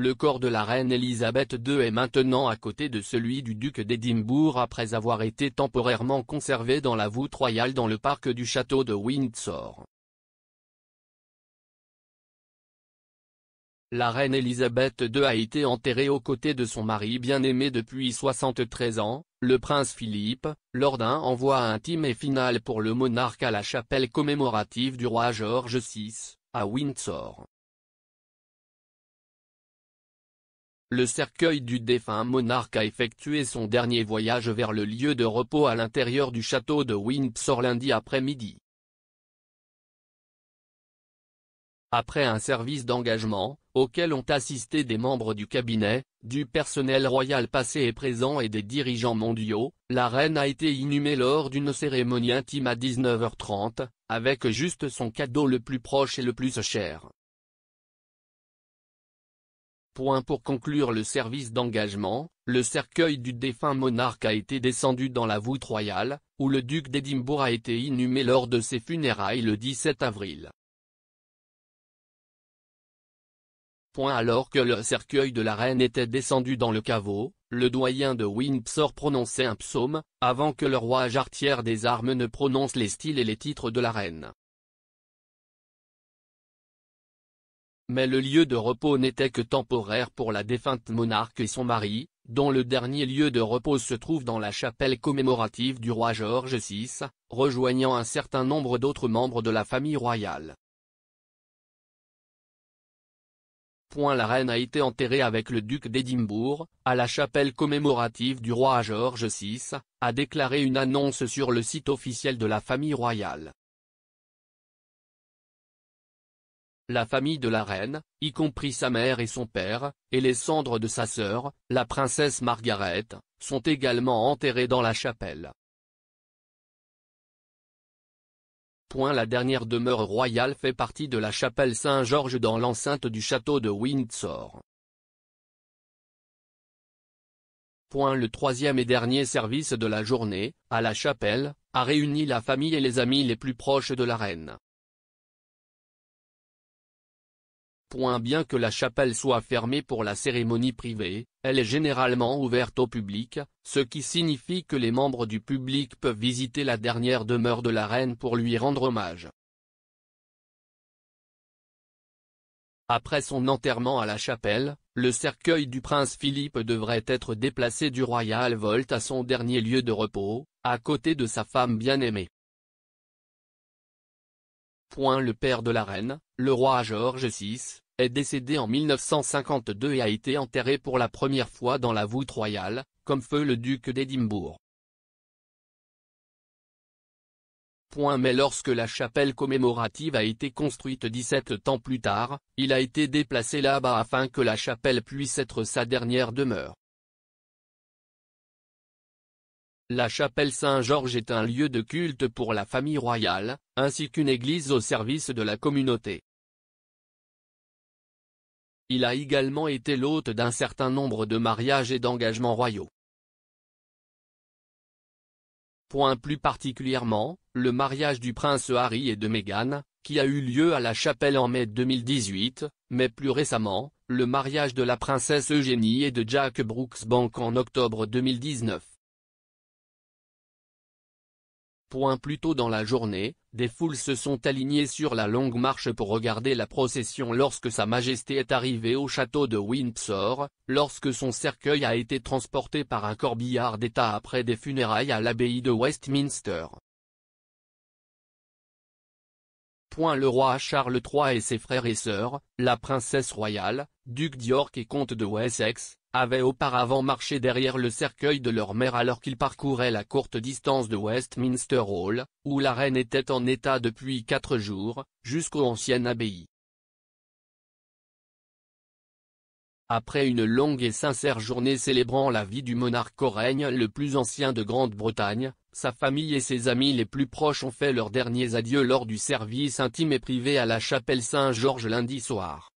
le corps de la reine Elisabeth II est maintenant à côté de celui du duc d'Édimbourg après avoir été temporairement conservé dans la voûte royale dans le parc du château de Windsor. La reine Elisabeth II a été enterrée aux côtés de son mari bien-aimé depuis 73 ans, le prince Philippe, lors d'un envoi intime et final pour le monarque à la chapelle commémorative du roi George VI, à Windsor. Le cercueil du défunt monarque a effectué son dernier voyage vers le lieu de repos à l'intérieur du château de Windsor lundi après-midi. Après un service d'engagement, auquel ont assisté des membres du cabinet, du personnel royal passé et présent et des dirigeants mondiaux, la reine a été inhumée lors d'une cérémonie intime à 19h30, avec juste son cadeau le plus proche et le plus cher. Pour conclure le service d'engagement, le cercueil du défunt monarque a été descendu dans la voûte royale, où le duc d'Édimbourg a été inhumé lors de ses funérailles le 17 avril. Alors que le cercueil de la reine était descendu dans le caveau, le doyen de Windsor prononçait un psaume, avant que le roi jarretière des armes ne prononce les styles et les titres de la reine. Mais le lieu de repos n'était que temporaire pour la défunte monarque et son mari, dont le dernier lieu de repos se trouve dans la chapelle commémorative du roi George VI, rejoignant un certain nombre d'autres membres de la famille royale. La reine a été enterrée avec le duc d'Édimbourg, à la chapelle commémorative du roi George VI, a déclaré une annonce sur le site officiel de la famille royale. La famille de la reine, y compris sa mère et son père, et les cendres de sa sœur, la princesse Margaret, sont également enterrées dans la chapelle. La dernière demeure royale fait partie de la chapelle Saint-Georges dans l'enceinte du château de Windsor. Le troisième et dernier service de la journée, à la chapelle, a réuni la famille et les amis les plus proches de la reine. Bien que la chapelle soit fermée pour la cérémonie privée, elle est généralement ouverte au public, ce qui signifie que les membres du public peuvent visiter la dernière demeure de la reine pour lui rendre hommage. Après son enterrement à la chapelle, le cercueil du prince Philippe devrait être déplacé du Royal Vault à son dernier lieu de repos, à côté de sa femme bien-aimée. Le père de la reine, le roi George VI, est décédé en 1952 et a été enterré pour la première fois dans la voûte royale, comme feu le duc d'Édimbourg. Mais lorsque la chapelle commémorative a été construite 17 ans plus tard, il a été déplacé là-bas afin que la chapelle puisse être sa dernière demeure. La chapelle Saint-Georges est un lieu de culte pour la famille royale, ainsi qu'une église au service de la communauté. Il a également été l'hôte d'un certain nombre de mariages et d'engagements royaux. Plus particulièrement, le mariage du prince Harry et de Meghan, qui a eu lieu à la chapelle en mai 2018, mais plus récemment, le mariage de la princesse Eugénie et de Jack Brooksbank en octobre 2019. Plus tôt dans la journée, des foules se sont alignées sur la longue marche pour regarder la procession lorsque Sa Majesté est arrivée au château de Windsor, lorsque son cercueil a été transporté par un corbillard d'État après des funérailles à l'abbaye de Westminster. Le roi Charles III et ses frères et sœurs, la princesse royale, duc d'York et comte de Wessex, avaient auparavant marché derrière le cercueil de leur mère alors qu'ils parcouraient la courte distance de Westminster Hall, où la reine était en état depuis 4 jours, jusqu'aux anciennes abbayes. Après une longue et sincère journée célébrant la vie du monarque au règne le plus ancien de Grande-Bretagne, sa famille et ses amis les plus proches ont fait leurs derniers adieux lors du service intime et privé à la chapelle Saint-Georges lundi soir.